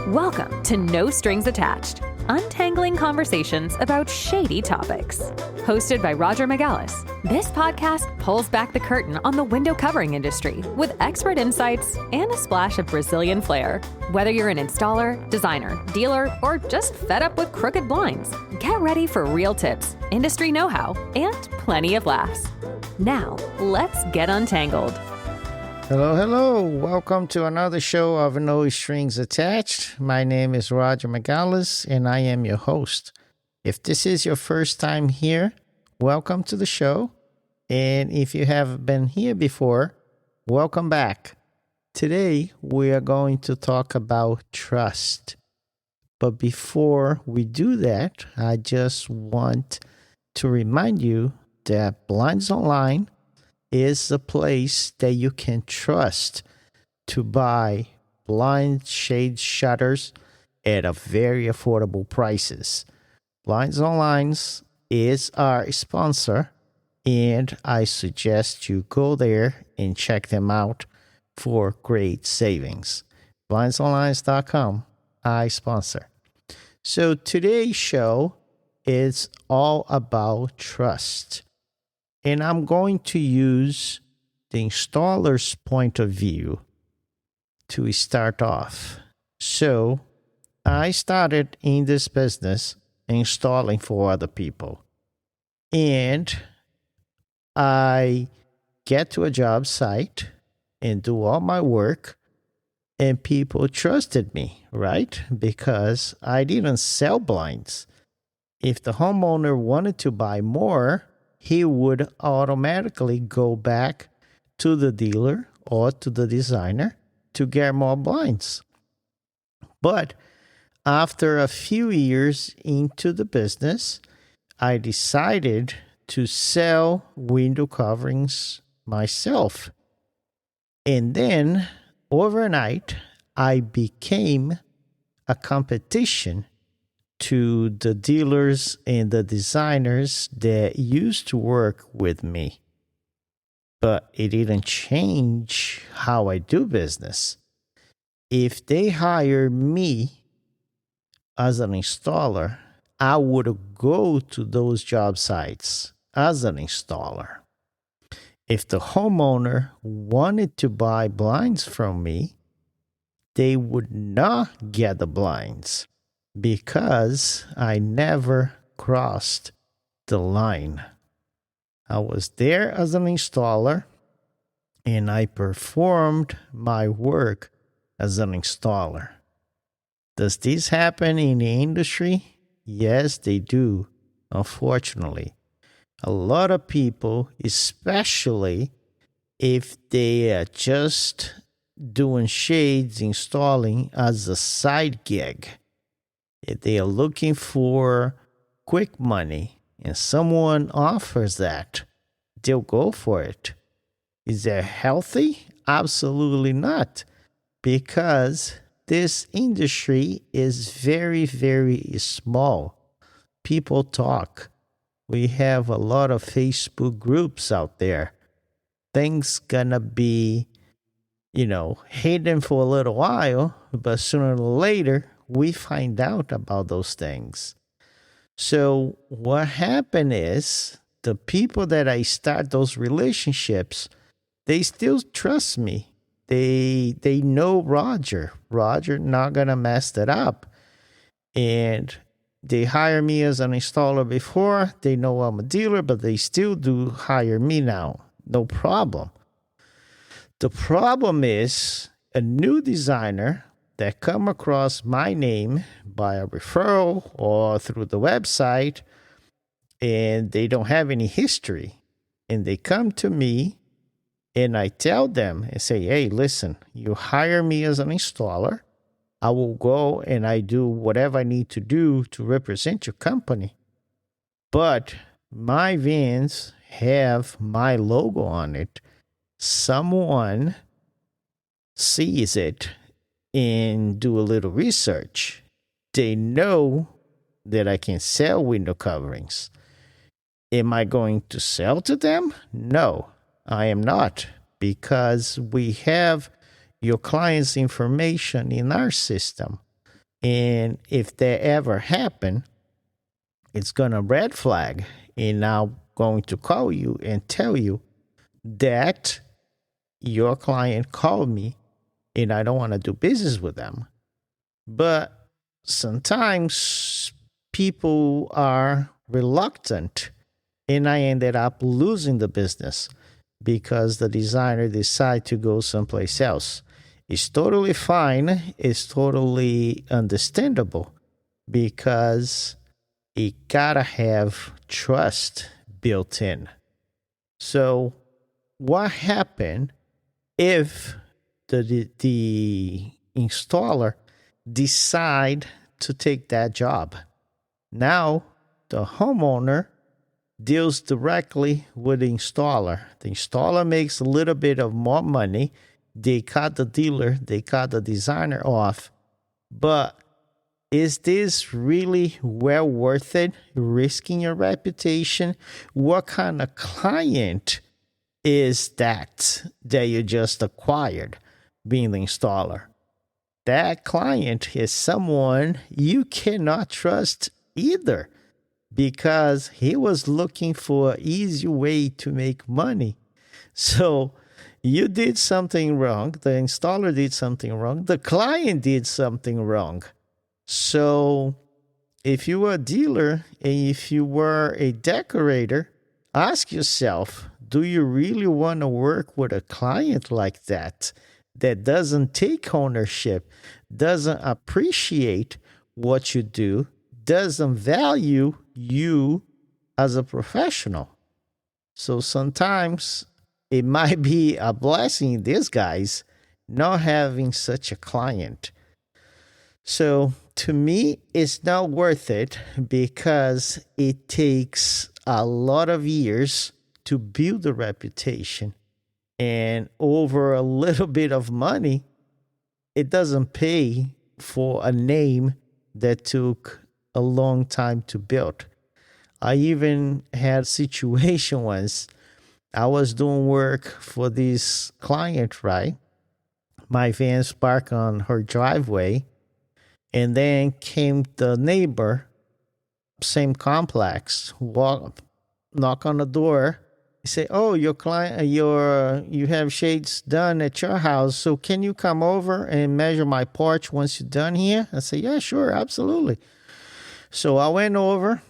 Welcome to No Strings Attached, untangling conversations about shady topics. Hosted by Roger McGallis, this podcast pulls back the curtain on the window covering industry with expert insights and a splash of Brazilian flair. Whether you're an installer, designer, dealer, or just fed up with crooked blinds, get ready for real tips, industry know-how, and plenty of laughs. Now, let's get untangled. Hello. Welcome to another show of No Strings Attached. My name is Roger McGallis, and I am your host. If this is your first time here, welcome to the show. And if you have been here before, welcome back. Today, we are going to talk about trust. But before we do that, I just want to remind you that Blinds Online is a place that you can trust to buy blind shade shutters at a very affordable prices. Blinds Online is our sponsor, and I suggest you go there and check them out for great savings. BlindsOnline.com, I sponsor. So today's show is all about trust. And I'm going to use the installer's point of view to start off. So I started in this business installing for other people. And I get to a job site and do all my work. And people trusted me, right? Because I didn't sell blinds. If the homeowner wanted to buy more, he would automatically go back to the dealer or to the designer to get more blinds. But after a few years into the business, I decided to sell window coverings myself. And then overnight, I became a competition to the dealers and the designers that used to work with me. But it didn't change how I do business. If they hire me as an installer, I would go to those job sites as an installer. If the homeowner wanted to buy blinds from me, they would not get the blinds, because I never crossed the line. I was there as an installer, and I performed my work as an installer. Does this happen in the industry? Yes, they do, unfortunately. A lot of people, especially if they are just doing shades, installing as a side gig, if they are looking for quick money and someone offers that, they'll go for it. Is that healthy? Absolutely not. Because this industry is very, very small. People talk. We have a lot of Facebook groups out there. Things gonna be, hidden for a little while, but sooner or later, we find out about those things. So what happened is the people that I start those relationships, they still trust me. They know Roger. Roger not gonna mess that up. And they hire me as an installer before. They know I'm a dealer, but they still do hire me now. No problem. The problem is a new designer that come across my name by a referral or through the website, and they don't have any history. And they come to me, and I tell them and say, hey, listen, you hire me as an installer. I will go and I do whatever I need to do to represent your company. But my vans have my logo on it. Someone sees it and do a little research. They know that I can sell window coverings. Am I going to sell to them? No, I am not, because we have your client's information in our system. And if that ever happen, it's gonna red flag. And I'm going to call you and tell you that your client called me and I don't want to do business with them. But sometimes people are reluctant, and I ended up losing the business because the designer decided to go someplace else. It's totally fine. It's totally understandable because you gotta have trust built in. So what happened if the installer decide to take that job? Now the homeowner deals directly with the installer. The installer makes a little bit of more money. They cut the dealer, they cut the designer off. But is this really well worth it? Risking your reputation? What kind of client is that you just acquired being the installer? That client is someone you cannot trust either, because he was looking for an easy way to make money. So you did something wrong. The installer did something wrong. The client did something wrong. So if you were a dealer and if you were a decorator, ask yourself, do you really want to work with a client like that doesn't take ownership, doesn't appreciate what you do, doesn't value you as a professional? So sometimes it might be a blessing in disguise not having such a client. So to me, it's not worth it because it takes a lot of years to build a reputation. And over a little bit of money, it doesn't pay for a name that took a long time to build. I even had a situation once. I was doing work for this client, right? My van's parked on her driveway. And then came the neighbor, same complex, knock on the door. He say, "Oh, your client, you have shades done at your house. So can you come over and measure my porch once you're done here?" I say, "Yeah, sure, absolutely." So I went over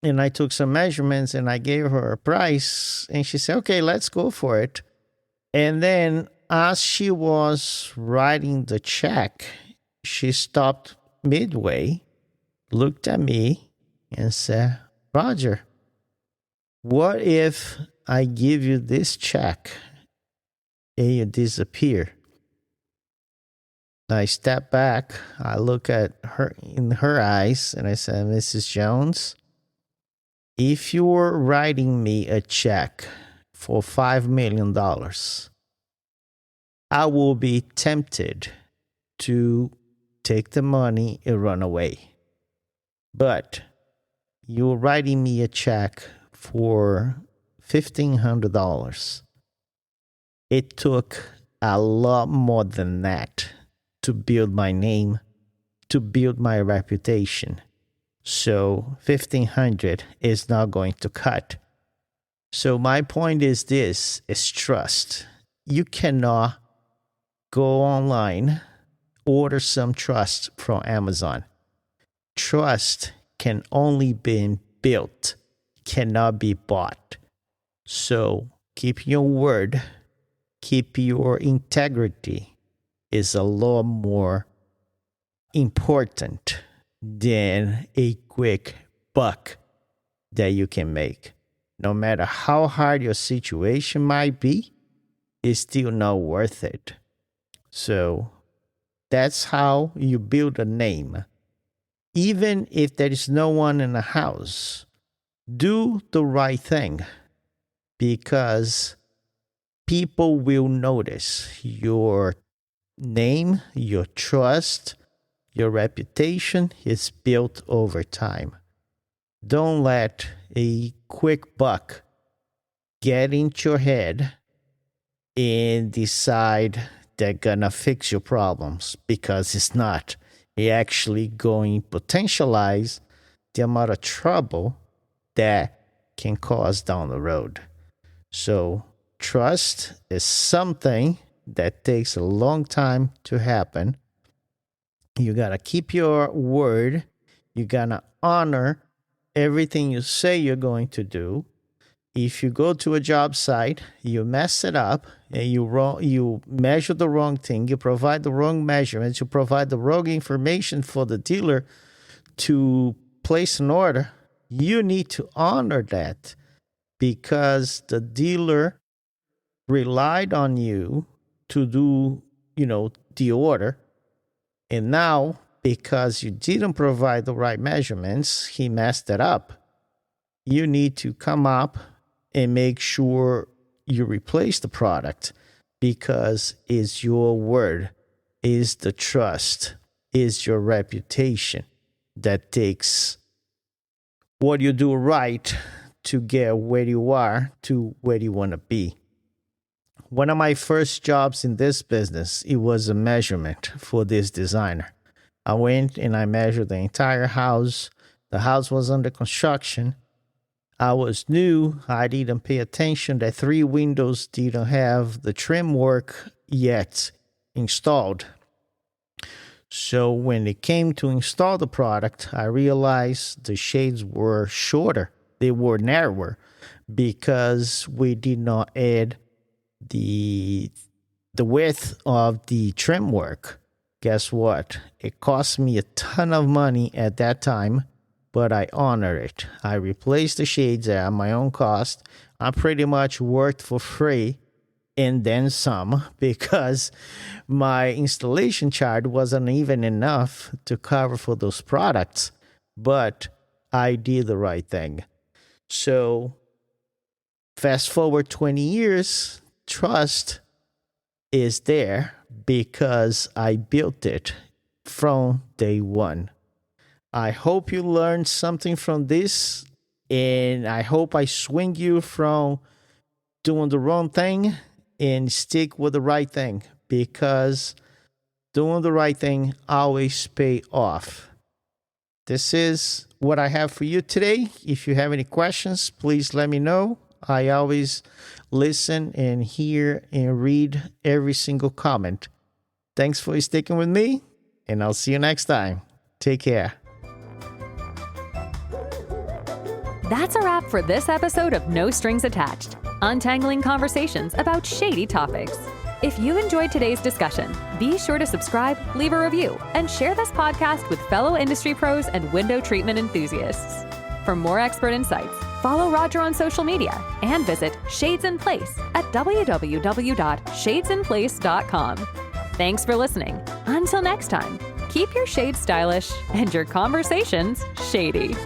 and I took some measurements and I gave her a price. And she said, "Okay, let's go for it." And then as she was writing the check, she stopped midway, looked at me, and said, "Roger, what if I give you this check and you disappear?" I step back, I look at her in her eyes, and I said, "Mrs. Jones, if you were writing me a check for $5 million, I will be tempted to take the money and run away. But you're writing me a check for $1,500. It took a lot more than that to build my name, to build my reputation. So $1,500 is not going to cut." So my point is this, is trust. You cannot go online, order some trust from Amazon. Trust can only be built, cannot be bought. So keep your word, keep your integrity is a lot more important than a quick buck that you can make. No matter how hard your situation might be, it's still not worth it. So that's how you build a name. Even if there is no one in the house, do the right thing, because people will notice your name, your trust, your reputation is built over time. Don't let a quick buck get into your head and decide they're gonna fix your problems, because it's not. You're actually going to potentialize the amount of trouble that can cause down the road. So trust is something that takes a long time to happen. You got to keep your word. You got to honor everything you say you're going to do. If you go to a job site, you mess it up, and you measure the wrong thing, you provide the wrong measurements, you provide the wrong information for the dealer to place an order, you need to honor that because the dealer relied on you to do, the order. And now, because you didn't provide the right measurements, he messed it up. You need to come up and make sure you replace the product because it's your word, is the trust, is your reputation that takes what you do right to get where you are to where you want to be. One of my first jobs in this business, it was a measurement for this designer. I went and I measured the entire house. The house was under construction. I was new. I didn't pay attention that 3 windows didn't have the trim work yet installed. So when it came to install the product, I realized the shades were shorter. They were narrower because we did not add the width of the trim work. Guess what? It cost me a ton of money at that time, but I honor it. I replaced the shades at my own cost. I pretty much worked for free and then some because my installation charge wasn't even enough to cover for those products, but I did the right thing. So fast forward 20 years, trust is there because I built it from day one. I hope you learned something from this, and I hope I swing you from doing the wrong thing and stick with the right thing because doing the right thing always pay off. This is what I have for you today. If you have any questions, please let me know. I always listen and hear and read every single comment. Thanks for sticking with me, and I'll see you next time. Take care. That's a wrap for this episode of No Strings Attached, untangling conversations about shady topics. If you enjoyed today's discussion, be sure to subscribe, leave a review, and share this podcast with fellow industry pros and window treatment enthusiasts. For more expert insights, follow Roger on social media and visit Shades in Place at www.shadesinplace.com. Thanks for listening. Until next time, keep your shades stylish and your conversations shady.